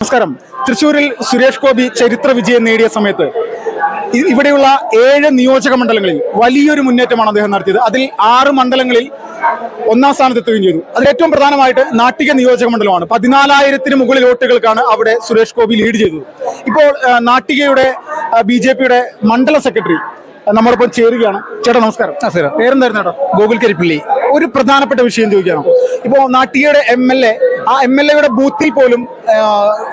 നമസ്കാരം. തൃശ്ശൂരിൽ സുരേഷ് ഗോപി ചരിത്ര വിജയം നേടിയ സമയത്ത് ഇവിടെയുള്ള 7 നിയോജക മണ്ഡലങ്ങളിൽ വലിയൊരു മുന്നേറ്റമാണ് അദ്ദേഹം നടത്തിയത്. അതിൽ 6 മണ്ഡലങ്ങളിൽ ഒന്നാം സ്ഥാനത്തെത്തുകയും ചെയ്തു. അതിൽ ഏറ്റവും പ്രധാനമായിട്ട് നാട്ടിക നിയോജക മണ്ഡലമാണ്. 14,000-ന് മുകളിൽ വോട്ടുകൾക്കാണ് അവിടെ സുരേഷ് ഗോപി ലീഡ് ചെയ്തത്. ഇപ്പോൾ നാട്ടികയുടെ BJP-യുടെ മണ്ഡല സെക്രട്ടറി നമ്മളിപ്പോൾ ചേരുകയാണ്. ചേട്ടാ നമസ്കാരം. പേരെന്തായിരുന്നു ചേട്ടാ? ഗോകുൽ കരിപ്പള്ളി. ഒരു പ്രധാനപ്പെട്ട വിഷയം ചോദിക്കണം. ഇപ്പോൾ നാട്ടികയുടെ MLA ബൂത്തിൽ പോലും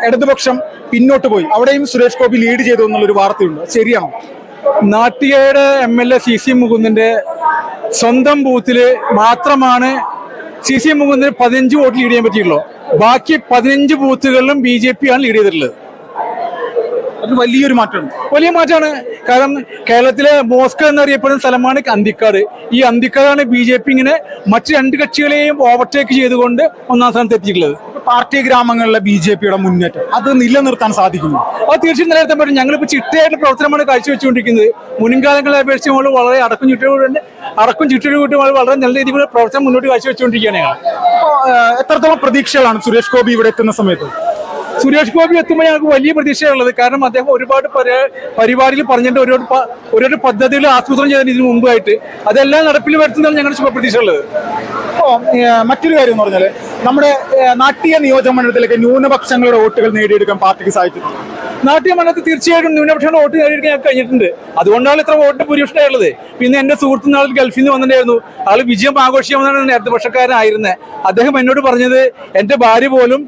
ഇടതുപക്ഷം പിന്നോട്ട് പോയി. അവിടെയും സുരേഷ് ഗോപി ലീഡ് ചെയ്തു എന്നുള്ളൊരു വാർത്തയുണ്ട്. ശരിയാണോ? നാട്ടികയുടെ MLA CC മുകുന്ദന്റെ സ്വന്തം ബൂത്തില് മാത്രമാണ് CC മുകുന്ദന് 15 വോട്ട് ലീഡ് ചെയ്യാൻ പറ്റിയുള്ളൂ. ബാക്കി 15 ബൂത്തുകളിലും BJP ആണ് ലീഡ് ചെയ്തിട്ടുള്ളത്. അത് വലിയൊരു മാറ്റമാണ്. വലിയ മാറ്റമാണ്. കാരണം കേരളത്തിലെ മോസ്കോ എന്നറിയപ്പെടുന്ന സ്ഥലമാണ് അന്തിക്കാട്. ഈ അന്തിക്കാടാണ് BJP ഇങ്ങനെ മറ്റു 2 കക്ഷികളെയും ഓവർടേക്ക് ചെയ്തുകൊണ്ട് ഒന്നാം സ്ഥാനത്ത് എത്തിയിട്ടുള്ളത്. പാർട്ടി ഗ്രാമങ്ങളിലെ BJP-യുടെ മുന്നേറ്റം അത് നിലനിർത്താൻ സാധിക്കുന്നു. അത് തീർച്ചയായും നിലനിർത്താൻ പറ്റും. ഞങ്ങളിപ്പോൾ ചിട്ടയായിട്ട് പ്രവർത്തനമാണ് കാഴ്ചവെച്ചുകൊണ്ടിരിക്കുന്നത്. മുൻകാലങ്ങളെ അപേക്ഷിച്ച് നമ്മൾ വളരെ അടക്കം ചുറ്റോടുകൂടി വളരെ നല്ല രീതിയിലുള്ള പ്രവർത്തനം മുന്നോട്ട് കാഴ്ചവെച്ചുകൊണ്ടിരിക്കുകയാണ് ഞങ്ങൾ. എത്രത്തോളം പ്രതീക്ഷകളാണ് സുരേഷ് ഗോപി ഇവിടെ എത്തുന്ന സമയത്ത്? സുരേഷ് ഗോപി എത്തുമ്പോൾ ഞങ്ങൾക്ക് വലിയ പ്രതീക്ഷയുള്ളത്. കാരണം അദ്ദേഹം ഒരുപാട് പരിപാടിയിൽ പറഞ്ഞിട്ട് ഓരോ പദ്ധതികൾ ആസൂത്രണം ചെയ്തതിന് ഇതിനു മുമ്പായിട്ട് അതെല്ലാം നടപ്പിൽ വരുത്തുന്നതാണ് ഞങ്ങളുടെ ശുഭപ്രതീക്ഷ ഉള്ളത്. മറ്റൊരു കാര്യം എന്ന് പറഞ്ഞാൽ നമ്മുടെ നാട്ടിക നിയോജക മണ്ഡലത്തിലേക്ക് ന്യൂനപക്ഷങ്ങളുടെ വോട്ടുകൾ നേടിയെടുക്കാൻ പാർട്ടിക്ക് സാധിച്ചു. നാട്ടിക മണ്ഡലത്തിൽ തീർച്ചയായിട്ടും ന്യൂനപക്ഷങ്ങളുടെ വോട്ട് നേടിയെടുക്കാൻ ഞങ്ങൾക്ക് കഴിഞ്ഞിട്ടുണ്ട്. അതുകൊണ്ടാണ് ഇത്ര വോട്ട് ഭൂരിപക്ഷമായുള്ളത്. പിന്നെ എന്റെ സുഹൃത്ത് നാളിൽ ഗൾഫിൽ നിന്ന് വന്നിട്ടുണ്ടായിരുന്നു. ആള് വിജയം ആഘോഷിക്കാമെന്നാണ് ഇടതുപക്ഷക്കാരനായിരുന്നത്. അദ്ദേഹം എന്നോട് പറഞ്ഞത് എന്റെ ഭാര്യ പോലും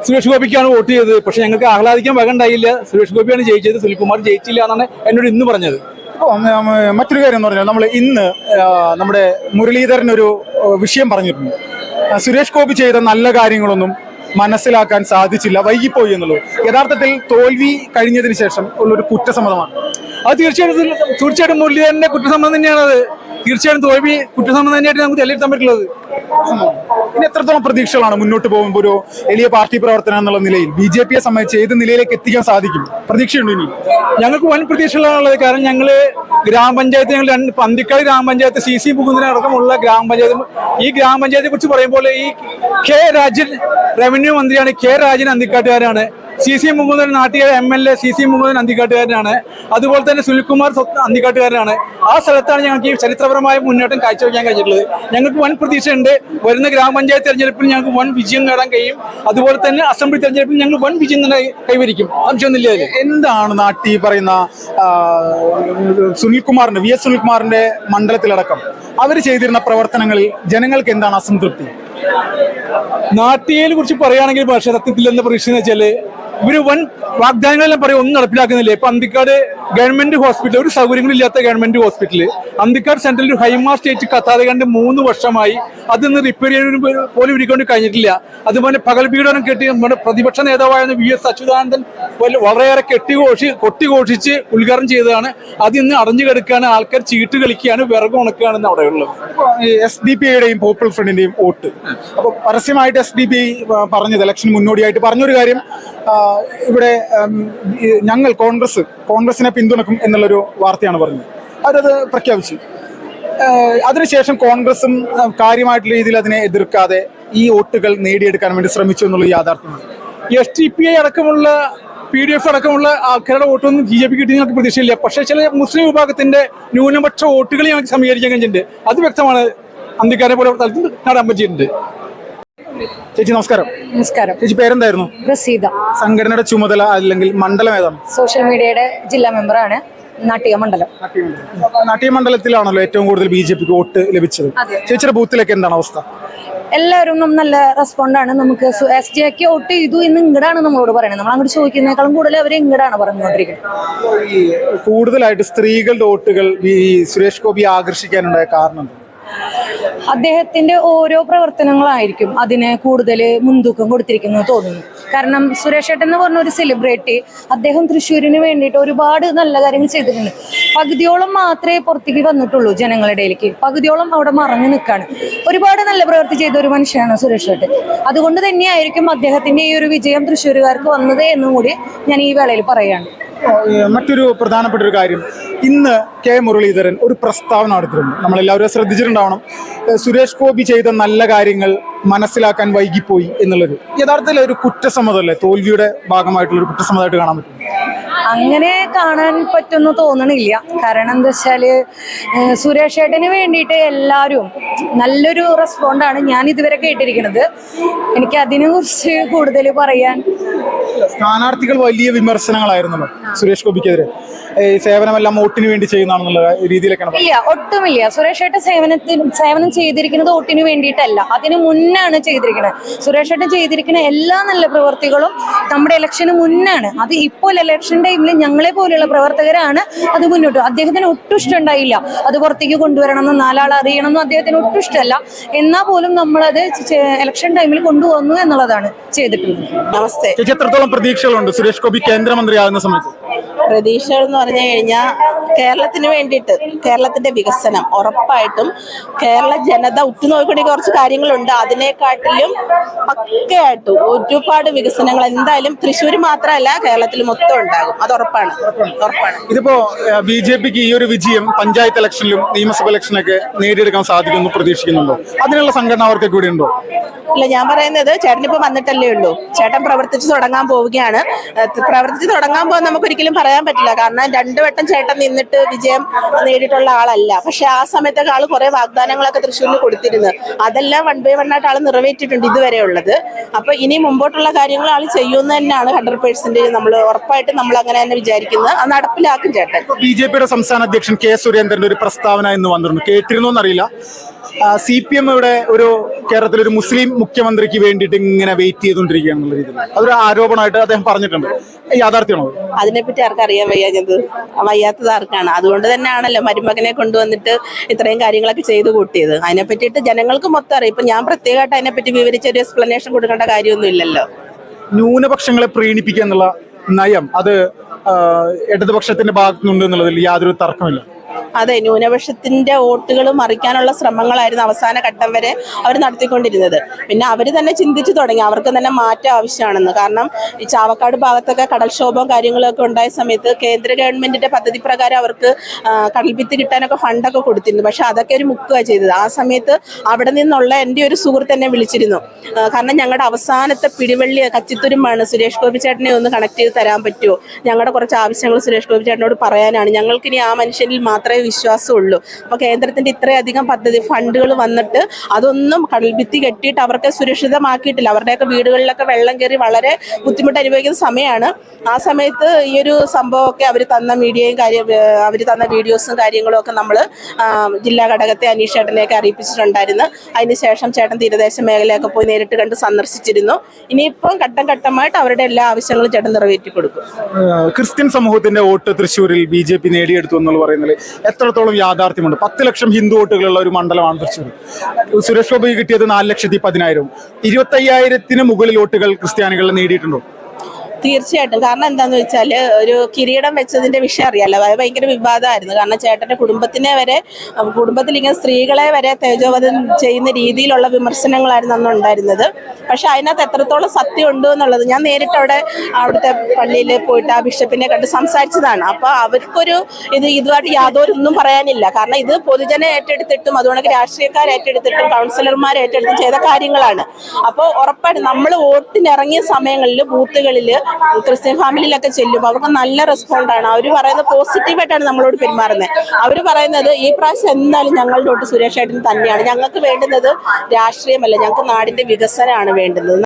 സുരേഷ് ഗോപിക്കാണ് വോട്ട് ചെയ്തത്. പക്ഷെ ഞങ്ങൾക്ക് ആഹ്ലാദിക്കാൻ വകണ്ടായില്ല. സുരേഷ് ഗോപിയാണ് ജയിച്ചത്, സുനിൽകുമാർ ജയിച്ചില്ല എന്നാണ് എന്നോട് ഇന്ന് പറഞ്ഞത്. മറ്റൊരു കാര്യം എന്ന് പറഞ്ഞാൽ നമ്മൾ ഇന്ന് നമ്മുടെ മുരളീധരൻ ഒരു വിഷയം പറഞ്ഞിട്ടുണ്ട്. സുരേഷ് ഗോപി ചെയ്ത നല്ല കാര്യങ്ങളൊന്നും മനസ്സിലാക്കാൻ സാധിച്ചില്ല, വൈകിപ്പോയി എന്നുള്ളത് യഥാർത്ഥത്തിൽ തോൽവി കഴിഞ്ഞതിന് ശേഷം ഉള്ളൊരു കുറ്റസമ്മതമാണ്. അത് തീർച്ചയായിട്ടും മുരളീധരന്റെ കുറ്റസമ്മതം തന്നെയാണത്. തീർച്ചയായിട്ടും തോൽവി കുറ്റസമ്മതം തന്നെയായിട്ട് നമുക്ക് തെളിയിക്കാൻ പറ്റുള്ളത്. ഇനി എത്രത്തോളം പ്രതീക്ഷകളാണ് മുന്നോട്ട് പോകുമ്പോൾ ഒരു വലിയ പാർട്ടി പ്രവർത്തനം എന്നുള്ള നിലയിൽ BJP-യെ സംബന്ധിച്ച് ഏത് നിലയിലേക്ക് എത്തിക്കാൻ സാധിക്കും? പ്രതീക്ഷയുണ്ട് ഇനി? ഞങ്ങൾക്ക് വൻ പ്രതീക്ഷകളാണുള്ളത്. കാരണം ഞങ്ങള് ഗ്രാമപഞ്ചായത്ത് അന്തിക്കാട് ഗ്രാമപഞ്ചായത്ത് CC മുകുന്ദനടക്കമുള്ള ഗ്രാമപഞ്ചായത്ത്, ഈ ഗ്രാമപഞ്ചായത്തെ കുറിച്ച് പറയുമ്പോൾ ഈ K. രാജൻ റവന്യൂ മന്ത്രിയാണ്. K. രാജൻ അന്തിക്കാട്ടുകാരാണ്. CC Mukundan Nattika MLA CC Mukundan അന്തിക്കാട്ടുകാരനാണ്. അതുപോലെ തന്നെ സുനിൽകുമാർ അന്തിക്കാട്ടുകാരനാണ്. ആ സ്ഥലത്താണ് ഞങ്ങൾക്ക് ഈ ചരിത്രപരമായ മുന്നേറ്റം കാഴ്ചവെക്കാൻ കഴിഞ്ഞിട്ടുള്ളത്. ഞങ്ങൾക്ക് വൻ പ്രതീക്ഷയുണ്ട്. വരുന്ന ഗ്രാമപഞ്ചായത്ത് തെരഞ്ഞെടുപ്പിൽ ഞങ്ങൾക്ക് വൻ വിജയം നേടാൻ കഴിയും. അതുപോലെ തന്നെ അസംബ്ലി തെരഞ്ഞെടുപ്പിൽ ഞങ്ങൾ വൻ വിജയം തന്നെ കൈവരിക്കും. സംശയമൊന്നുമില്ല. എന്താണ് നാട്ടിൽ പറയുന്ന സുനിൽകുമാറിന്റെ VS സുനിൽകുമാറിന്റെ മണ്ഡലത്തിലടക്കം അവർ ചെയ്തിരുന്ന പ്രവർത്തനങ്ങളിൽ ജനങ്ങൾക്ക് എന്താണ് അസംതൃപ്തി? നാട്ടികയെ കുറിച്ച് പറയുകയാണെങ്കിൽ പക്ഷേ സത്യത്തിൽ എന്താ പ്രതീക്ഷ എന്ന് വെച്ചാല് ഇവര് വൻ വാഗ്ദാനങ്ങളെല്ലാം പറയും, ഒന്നും നടപ്പിലാക്കുന്നില്ല. ഇപ്പൊ അന്തിക്കാട് ഗവൺമെന്റ് ഹോസ്പിറ്റൽ, ഒരു സൗകര്യങ്ങളില്ലാത്ത ഗവൺമെന്റ് ഹോസ്പിറ്റല്, അന്തിക്കാട് സെൻട്രൽ ഹൈമാ സ്റ്റേറ്റ് കത്താതെ കണ്ട് 3 വർഷമായി. അതൊന്ന് റിപ്പയർ ചെയ്യാൻ പോലും ഇരിക്കൊണ്ട് കഴിഞ്ഞിട്ടില്ല. അതുപോലെ പകൽ പീഡനം കെട്ടി നമ്മുടെ പ്രതിപക്ഷ നേതാവായ VS അച്യുതാനന്ദൻ വളരെയേറെ കൊട്ടിഘോഷിച്ച് ഉദ്ഘാടനം ചെയ്തതാണ്. അത് ഇന്ന് അടഞ്ഞു കിടക്കുകയാണ്. ആൾക്കാർ ചീട്ട് കളിക്കുകയാണ്, വിറക് ഉണക്കുകയാണ് അവിടെയുള്ളത്. SDP-യുടെയും പോപ്പുലർ ഫ്രണ്ടിന്റെയും വോട്ട് അപ്പൊ പരസ്യമായിട്ട് SDP പറഞ്ഞത് ഇലക്ഷന് മുന്നോടിയായിട്ട് പറഞ്ഞൊരു കാര്യം, ഇവിടെ ഞങ്ങൾ കോൺഗ്രസിനെ പിന്തുണക്കും എന്നുള്ളൊരു വാർത്തയാണ് പറഞ്ഞത്. അവരത് പ്രഖ്യാപിച്ചു. അതിനുശേഷം കോൺഗ്രസും കാര്യമായിട്ടുള്ള രീതിയിൽ അതിനെ എതിർക്കാതെ ഈ വോട്ടുകൾ നേടിയെടുക്കാൻ വേണ്ടി ശ്രമിച്ചു എന്നുള്ള യാഥാർത്ഥ്യമാണ്. STPI അടക്കമുള്ള PDF അടക്കമുള്ള ആൾക്കാരുടെ വോട്ടൊന്നും BJP കിട്ടി ഞങ്ങൾക്ക് പ്രതീക്ഷയില്ല. പക്ഷേ ചില മുസ്ലിം വിഭാഗത്തിന്റെ ന്യൂനപക്ഷ വോട്ടുകൾ ഞങ്ങൾക്ക് സമീകരിക്കാൻ കഴിഞ്ഞിട്ടുണ്ട്. അത് വ്യക്തമാണ്. അന്തിക്കാരെ പോലെ സ്ഥലത്ത് നേടാൻ പറ്റിയിട്ടുണ്ട്. ചേച്ചി നമസ്കാരം. നമസ്കാരം. ചേച്ചി പേരെന്തായിരുന്നു? പ്രസീത. സംഘടനയുടെ ചുമതല അല്ലെങ്കിൽ മണ്ഡലം ഏതാണ്? സോഷ്യൽ മീഡിയയുടെ ജില്ലാ മെമ്പറാണ്. നാട്ടിക മണ്ഡലം. നാട്ടിക മണ്ഡലത്തിലാണല്ലോ ഏറ്റവും കൂടുതൽ BJP-ക്ക് വോട്ട് ലഭിച്ചത്. ചേച്ചിയുടെ ബൂത്തിലേക്ക് എന്താണ് അവസ്ഥ? എല്ലാവരും നല്ല റെസ്പോണ്ടാണ്. നമുക്ക് SJക്ക് വോട്ട് ചെയ്തു എന്ന് ഇങ്ങടാണ് നമ്മളോട് പറയുന്നത്. നമ്മൾ അങ്ങോട്ട് ചോദിക്കുന്നതിനേക്കാളും കൂടുതൽ അവർ ഇങ്ങടാണ് പറഞ്ഞുകൊണ്ടിരിക്കുന്നത്. ഈ കൂടുതലായിട്ട് സ്ത്രീകളുടെ വോട്ടുകൾ ഈ സുരേഷ് ഗോപി ആകർഷിക്കാനുണ്ടായ കാരണം അദ്ദേഹത്തിന്റെ ഓരോ പ്രവർത്തനങ്ങളായിരിക്കും അതിന് കൂടുതൽ മുൻതൂക്കം കൊടുത്തിരിക്കുന്നത് തോന്നുന്നു. കാരണം സുരേഷ് ഏട്ടൻ എന്ന് പറഞ്ഞ ഒരു സെലിബ്രിറ്റി, അദ്ദേഹം തൃശ്ശൂരിന് വേണ്ടിയിട്ട് ഒരുപാട് നല്ല കാര്യങ്ങൾ ചെയ്തിട്ടുണ്ട്. പകുതിയോളം മാത്രമേ പുറത്തേക്ക് വന്നിട്ടുള്ളൂ ജനങ്ങളുടെ ഇടയിലേക്ക്. പകുതിയോളം അവിടെ മറഞ്ഞു നിൽക്കുകയാണ്. ഒരുപാട് നല്ല പ്രവൃത്തി ചെയ്ത ഒരു മനുഷ്യനാണ് സുരേഷ് ഏട്ടൻ. അതുകൊണ്ട് തന്നെയായിരിക്കും അദ്ദേഹത്തിന്റെ ഈ ഒരു വിജയം തൃശ്ശൂരുകാർക്ക് വന്നത് എന്നും കൂടി ഞാൻ ഈ വേളയിൽ പറയുകയാണ്. മറ്റൊരു പ്രധാനപ്പെട്ട ഒരു കാര്യം, ഇന്ന് കെ മുരളീധരൻ ഒരു പ്രസ്താവന നടത്തിയിട്ടുണ്ട്. നമ്മളെല്ലാവരും ശ്രദ്ധിച്ചിട്ടുണ്ടാവണം. സുരേഷ് ഗോപി ചെയ്ത നല്ല കാര്യങ്ങൾ മനസ്സിലാക്കാൻ വൈകിപ്പോയി എന്നുള്ളത് യഥാർത്ഥത്തിൽ ഒരു കുറ്റസമ്മതമല്ലേ? തോൽവിയുടെ ഭാഗമായിട്ടുള്ള ഒരു കുറ്റസമ്മതമായിട്ട് കാണാൻ പറ്റും? അങ്ങനെ കാണാൻ പറ്റുമെന്ന് തോന്നണില്ല. കാരണം എന്താ വെച്ചാല് സുരേഷ് ഏട്ടന് വേണ്ടിയിട്ട് എല്ലാവരും നല്ലൊരു റെസ്പോണ്ടാണ് ഞാൻ ഇതുവരെ കേട്ടിരിക്കുന്നത്. എനിക്ക് അതിനെ കുറിച്ച് കൂടുതൽ പറയാൻ. സ്ഥാനാർത്ഥികൾ വലിയ വിമർശനങ്ങളായിരുന്നല്ലോ സുരേഷ് ഗോപിക്കെതിരെ. സേവനമെല്ലാം വോട്ടിന് വേണ്ടി ചെയ്യുന്നതാണെന്നുള്ള രീതിയിലൊക്കെയാണ്. ഇല്ല, ഒട്ടുമില്ല. സുരേഷ് ഏട്ടൻ സേവനം ചെയ്തിരിക്കുന്നത് വോട്ടിന് വേണ്ടിയിട്ടല്ല, അതിന് മുന്നാണ് ചെയ്തിരിക്കുന്നത്. സുരേഷ് ഏട്ടൻ ചെയ്തിരിക്കുന്ന എല്ലാ നല്ല പ്രവർത്തികളും നമ്മുടെ ഇലക്ഷന് മുന്നാണ്. അത് ഇപ്പോൾ ഇലക്ഷൻ ടൈമിൽ ഞങ്ങളെ പോലെയുള്ള പ്രവർത്തകരാണ് അത് മുന്നോട്ട്. അദ്ദേഹത്തിന് ഒട്ടും ഇഷ്ടമുണ്ടായില്ല അത് പുറത്തേക്ക് കൊണ്ടുവരണമെന്നും 4 ആൾ അറിയണമെന്നും അദ്ദേഹത്തിന് ഒട്ടും ഇഷ്ടമല്ല. എന്നാൽ പോലും നമ്മളത് ഇലക്ഷൻ ടൈമിൽ കൊണ്ടുവന്നു എന്നുള്ളതാണ് ചെയ്തിട്ടുള്ളത്. നമസ്തേ. എത്രത്തോളം പ്രതീക്ഷകളുണ്ട് സുരേഷ് ഗോപി കേന്ദ്രമന്ത്രിയാകുന്ന സമയത്ത്? പ്രതീക്ഷകൾ എന്ന് പറഞ്ഞു കഴിഞ്ഞാൽ കേരളത്തിന് വേണ്ടിയിട്ട്, കേരളത്തിന്റെ വികസനം ഉറപ്പായിട്ടും കേരള ജനത ഉറ്റുനോക്കിക്കൊണ്ടിരിക്കുന്ന കുറച്ച് കാര്യങ്ങളുണ്ട്. അതിനെക്കാട്ടിലും പക്കയായിട്ട് ഒരുപാട് വികസനങ്ങൾ എന്തായാലും തൃശ്ശൂർ മാത്രമല്ല കേരളത്തിൽ മൊത്തം ഉണ്ടാകും. അത് ഉറപ്പാണ്. ഇതിപ്പോ BJPക്ക് ഈ ഒരു വിജയം പഞ്ചായത്ത് ഇലക്ഷനിലും നിയമസഭ ഇലക്ഷനൊക്കെ നേടിയെടുക്കാൻ സാധിക്കുമെന്ന് പ്രതീക്ഷിക്കുന്നുണ്ടോ? അതിനുള്ള സംഘടന അവർക്ക് കൂടി ഉണ്ടോ? ഇല്ല, ഞാൻ പറയുന്നത് ചേട്ടനിപ്പോ വന്നിട്ടല്ലേ ഉള്ളൂ. ചേട്ടൻ പ്രവർത്തിച്ചു തുടങ്ങാൻ പോവുകയാണ്. പ്രവർത്തിച്ചു തുടങ്ങാൻ പോകാൻ നമുക്ക് ഒരിക്കലും പറയാൻ പറ്റില്ല. കാരണം 2 വട്ടം ചേട്ടൻ നിന്നിട്ട് വിജയം നേടിയിട്ടുള്ള ആളല്ല. പക്ഷെ ആ സമയത്തൊക്കെ ആള് കുറെ വാഗ്ദാനങ്ങളൊക്കെ തൃശ്ശൂരിന് കൊടുത്തിരുന്നു. അതെല്ലാം 1 by 1 ആയിട്ട് ആള് നിറവേറ്റിയിട്ടുണ്ട് ഇതുവരെ ഉള്ളത്. അപ്പൊ ഇനി മുമ്പോട്ടുള്ള കാര്യങ്ങൾ ആള് ചെയ്യുമെന്ന് തന്നെയാണ് 100% നമ്മൾ ഉറപ്പായിട്ടും നമ്മൾ അങ്ങനെ തന്നെ വിചാരിക്കുന്നത്. അത് നടപ്പിലാക്കും ചേട്ടൻ. BJPയുടെ സംസ്ഥാന അധ്യക്ഷൻ കെ സുരേന്ദ്രന്റെ ഒരു പ്രസ്താവന ഇന്ന് വന്നിരുന്നു. കേട്ടിരുന്നോ എന്നറിയില്ല. CPM ഇവിടെ ഒരു കേരളത്തിലൊരു മുസ്ലിം മുഖ്യമന്ത്രിക്ക് വേണ്ടിയിട്ട് ഇങ്ങനെ വെയിറ്റ് ചെയ്തുകൊണ്ടിരിക്കുകയാണെന്നുള്ള രീതിയിൽ അതൊരു ആരോപണമായിട്ട് അദ്ദേഹം പറഞ്ഞിട്ടുണ്ട്. യാഥാർത്ഥ്യമാണോ? അതിനെപ്പറ്റി ആർക്കറിയാൻ വയ്യാത്തത് ആർക്കാണ്? അതുകൊണ്ട് തന്നെയാണല്ലോ മരുമകനെ കൊണ്ടുവന്നിട്ട് ഇത്രയും കാര്യങ്ങളൊക്കെ ചെയ്തു കൂട്ടിയത്. അതിനെ പറ്റിയിട്ട് ജനങ്ങൾക്ക് മൊത്തം അറിയാം. ഇപ്പൊ ഞാൻ പ്രത്യേകമായിട്ട് അതിനെപ്പറ്റി വിവരിച്ച ഒരു എക്സ്പ്ലനേഷൻ കൊടുക്കേണ്ട കാര്യമൊന്നും ഇല്ലല്ലോ. ന്യൂനപക്ഷങ്ങളെ പ്രീണിപ്പിക്കുക എന്നുള്ള നയം അത് ഇടതുപക്ഷത്തിന്റെ ഭാഗത്തുനിന്നുണ്ട് എന്നുള്ളതിൽ യാതൊരു തർക്കമില്ല. അതെ, ന്യൂനപക്ഷത്തിന്റെ വോട്ടുകൾ മറിക്കാനുള്ള ശ്രമങ്ങളായിരുന്നു അവസാന ഘട്ടം വരെ അവർ നടത്തിക്കൊണ്ടിരുന്നത്. പിന്നെ അവർ തന്നെ ചിന്തിച്ചു തുടങ്ങി അവർക്ക് തന്നെ മാറ്റം ആവശ്യമാണെന്ന്. കാരണം ഈ ചാവക്കാട് ഭാഗത്തൊക്കെ കടൽക്ഷോഭവും കാര്യങ്ങളൊക്കെ ഉണ്ടായ സമയത്ത് കേന്ദ്ര ഗവൺമെന്റിന്റെ പദ്ധതി പ്രകാരം അവർക്ക് കടൽഭിത്തി കിട്ടാനൊക്കെ ഫണ്ടൊക്കെ കൊടുത്തിരുന്നു. പക്ഷെ അതൊക്കെ ഒരു മുക്കുക ചെയ്തത്. ആ സമയത്ത് അവിടെ നിന്നുള്ള എൻ്റെ ഒരു സുഹൃത്ത് എന്നെ വിളിച്ചിരുന്നു. കാരണം ഞങ്ങളുടെ അവസാനത്തെ പിടിവള്ളി കച്ചിത്തുരുമ്പാണ്, സുരേഷ് ഗോപി ചേട്ടനെ ഒന്ന് കണക്ട് ചെയ്ത് തരാൻ പറ്റുമോ? ഞങ്ങളുടെ കുറച്ച് ആവശ്യങ്ങൾ സുരേഷ് ഗോപി ചേട്ടനോട് പറയാനാണ്. ഞങ്ങൾക്കിനി ആ മനുഷ്യനിൽ മാത്രമേ വിശ്വാസമുള്ളൂ. അപ്പൊ കേന്ദ്രത്തിന്റെ ഇത്രയധികം പദ്ധതി ഫണ്ടുകൾ വന്നിട്ട് അതൊന്നും കടൽഭിത്തി കെട്ടിയിട്ട് അവർക്ക് സുരക്ഷിതമാക്കിയിട്ടില്ല. അവരുടെയൊക്കെ വീടുകളിലൊക്കെ വെള്ളം കയറി വളരെ ബുദ്ധിമുട്ട് അനുഭവിക്കുന്ന സമയമാണ്. ആ സമയത്ത് ഈ ഒരു സംഭവമൊക്കെ അവർ തന്ന അവർ തന്ന വീഡിയോസും കാര്യങ്ങളും ഒക്കെ നമ്മൾ ജില്ലാ ഘടകത്തെ അനീഷ് ചേട്ടനെയൊക്കെ അറിയിപ്പിച്ചിട്ടുണ്ടായിരുന്നു. അതിനുശേഷം ചേട്ടൻ തീരദേശ മേഖലയൊക്കെ പോയി നേരിട്ട് കണ്ട് സന്ദർശിച്ചിരുന്നു. ഇനിയിപ്പം ഘട്ടം ഘട്ടമായിട്ട് അവരുടെ എല്ലാ ആവശ്യങ്ങളും ചേട്ടൻ നിറവേറ്റി കൊടുക്കും. ക്രിസ്ത്യൻ സമൂഹത്തിന്റെ വോട്ട് തൃശ്ശൂരിൽ BJP നേടിയെടുത്തു എന്നുള്ള പറയുന്നത് എത്രത്തോളം യാഥാർത്ഥ്യമുണ്ട്? 10 ലക്ഷം ഹിന്ദു വോട്ടുകളുള്ള ഒരു മണ്ഡലമാണ് തൃശ്ശൂർ. സുരേഷ് ഗോപി കിട്ടിയത് 4,10,000. 25,000 മുകളിൽ വോട്ടുകൾ ക്രിസ്ത്യാനികൾ നേടിയിട്ടുണ്ടോ? തീർച്ചയായിട്ടും. കാരണം എന്താന്ന് വെച്ചാൽ ഒരു കിരീടം വെച്ചതിന്റെ വിഷയം അറിയാലോ, അത് ഭയങ്കര വിവാദമായിരുന്നു. കാരണം ചേട്ടന്റെ കുടുംബത്തിൽ ഇങ്ങനെ സ്ത്രീകളെ വരെ തേജോവധം ചെയ്യുന്ന രീതിയിലുള്ള വിമർശനങ്ങളായിരുന്നു അന്ന് ഉണ്ടായിരുന്നത്. പക്ഷെ അതിനകത്ത് എത്രത്തോളം സത്യം ഉണ്ട് എന്നുള്ളത് ഞാൻ നേരിട്ട് അവിടുത്തെ പള്ളിയിൽ പോയിട്ട് ആ ബിഷപ്പിനെ കണ്ട് സംസാരിച്ചതാണ്. അപ്പൊ അവർക്കൊരു ഇതുമായിട്ട് യാതൊന്നും പറയാനില്ല. കാരണം ഇത് പൊതുജനം ഏറ്റെടുത്തിട്ടും അതുകൊണ്ട് രാഷ്ട്രീയക്കാർ ഏറ്റെടുത്തിട്ടും കൗൺസിലർമാർ ഏറ്റെടുത്തും ചെയ്ത കാര്യങ്ങളാണ്. അപ്പോൾ ഉറപ്പായിട്ടും നമ്മൾ വോട്ടിനിറങ്ങിയ സമയങ്ങളിൽ ബൂത്തുകളിൽ ക്രിസ്ത്യൻ ഫാമിലിയിലൊക്കെ ചെല്ലുമ്പോൾ അവർക്ക് നല്ല റെസ്പോണ്ടാണ്. അവർ പറയുന്നത് പോസിറ്റീവായിട്ടാണ് നമ്മളോട് പെരുമാറുന്നത്. അവർ പറയുന്നത് ഈ പ്രാവശ്യം എന്തായാലും ഞങ്ങളുടെ വോട്ട് സുരേഷ് ഏട്ടന് തന്നെയാണ്. ഞങ്ങൾക്ക് വേണ്ടുന്നത് രാഷ്ട്രീയമല്ല, ഞങ്ങൾക്ക് നാടിന്റെ വികസനമാണ് വേണ്ടുന്നത്.